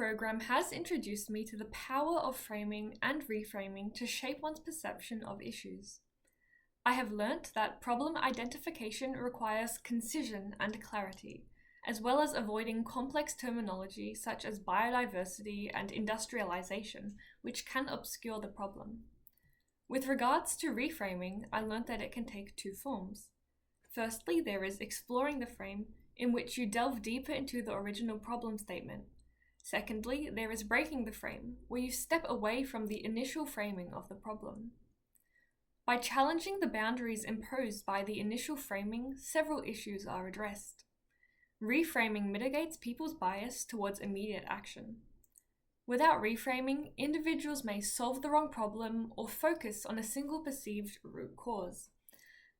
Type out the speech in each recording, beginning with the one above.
program has introduced me to the power of framing and reframing to shape one's perception of issues. I have learnt that problem identification requires concision and clarity, as well as avoiding complex terminology such as biodiversity and industrialization, which can obscure the problem. With regards to reframing, I learnt that it can take two forms. Firstly, there is exploring the frame, in which you delve deeper into the original problem statement. Secondly, there is breaking the frame, where you step away from the initial framing of the problem. By challenging the boundaries imposed by the initial framing, several issues are addressed. Reframing mitigates people's bias towards immediate action. Without reframing, individuals may solve the wrong problem or focus on a single perceived root cause.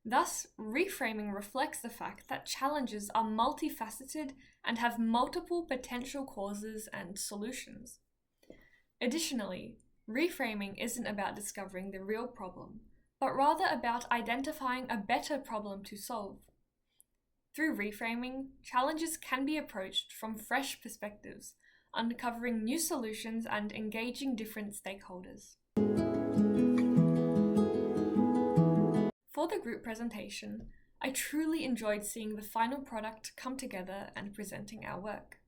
Thus, reframing reflects the fact that challenges are multifaceted and have multiple potential causes and solutions. Additionally, reframing isn't about discovering the real problem, but rather about identifying a better problem to solve. Through reframing, challenges can be approached from fresh perspectives, uncovering new solutions and engaging different stakeholders. For the group presentation, I truly enjoyed seeing the final product come together and presenting our work.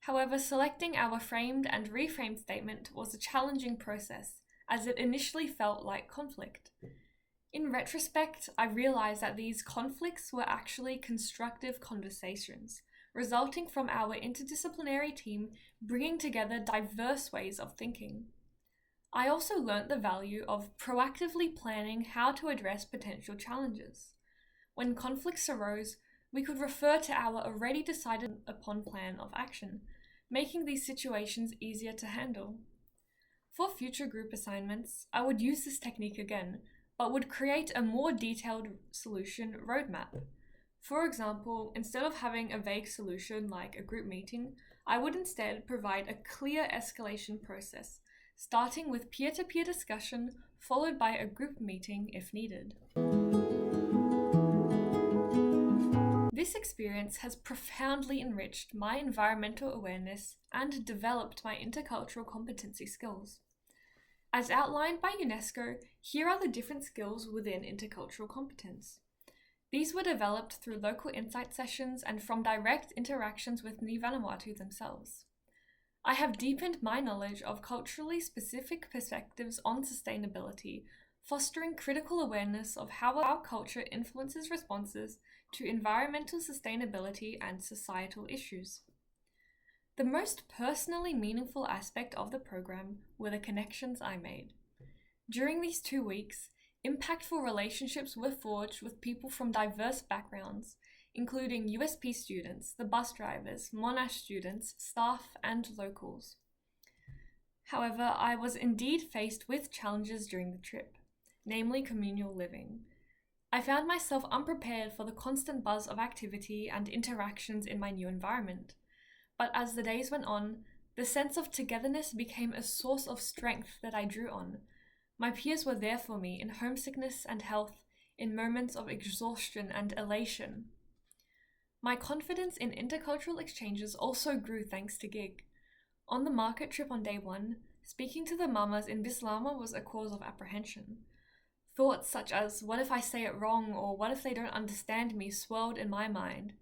However, selecting our framed and reframed statement was a challenging process, as it initially felt like conflict. In retrospect, I realized that these conflicts were actually constructive conversations, resulting from our interdisciplinary team bringing together diverse ways of thinking. I also learnt the value of proactively planning how to address potential challenges. When conflicts arose, we could refer to our already decided upon plan of action, making these situations easier to handle. For future group assignments, I would use this technique again, but would create a more detailed solution roadmap. For example, instead of having a vague solution like a group meeting, I would instead provide a clear escalation process, starting with peer-to-peer discussion, followed by a group meeting if needed. This experience has profoundly enriched my environmental awareness and developed my intercultural competency skills. As outlined by UNESCO, here are the different skills within intercultural competence. These were developed through local insight sessions and from direct interactions with the Vanuatu themselves. I have deepened my knowledge of culturally specific perspectives on sustainability, fostering critical awareness of how our culture influences responses to environmental sustainability and societal issues. The most personally meaningful aspect of the program were the connections I made. During these 2 weeks, impactful relationships were forged with people from diverse backgrounds, including USP students, the bus drivers, Monash students, staff, and locals. However, I was indeed faced with challenges during the trip, namely communal living. I found myself unprepared for the constant buzz of activity and interactions in my new environment. But as the days went on, the sense of togetherness became a source of strength that I drew on. My peers were there for me in homesickness and health, in moments of exhaustion and elation. My confidence in intercultural exchanges also grew thanks to GIG. On the market trip on day 1, speaking to the mamas in Bislama was a cause of apprehension. Thoughts such as, what if I say it wrong, or what if they don't understand me, swirled in my mind.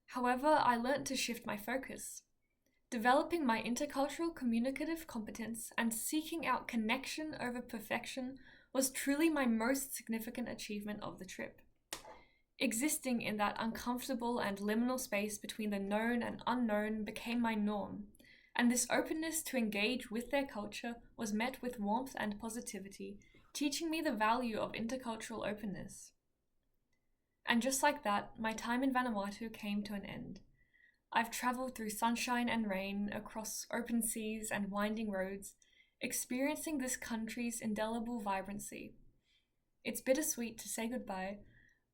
However, I learnt to shift my focus. Developing my intercultural communicative competence and seeking out connection over perfection was truly my most significant achievement of the trip. Existing in that uncomfortable and liminal space between the known and unknown became my norm, and this openness to engage with their culture was met with warmth and positivity, teaching me the value of intercultural openness. And just like that, my time in Vanuatu came to an end. I've travelled through sunshine and rain, across open seas and winding roads, experiencing this country's indelible vibrancy. It's bittersweet to say goodbye,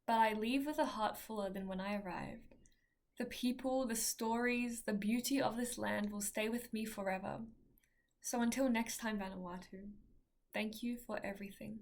but I leave with a heart fuller than when I arrived. The people, the stories, the beauty of this land will stay with me forever. So until next time, Vanuatu, thank you for everything.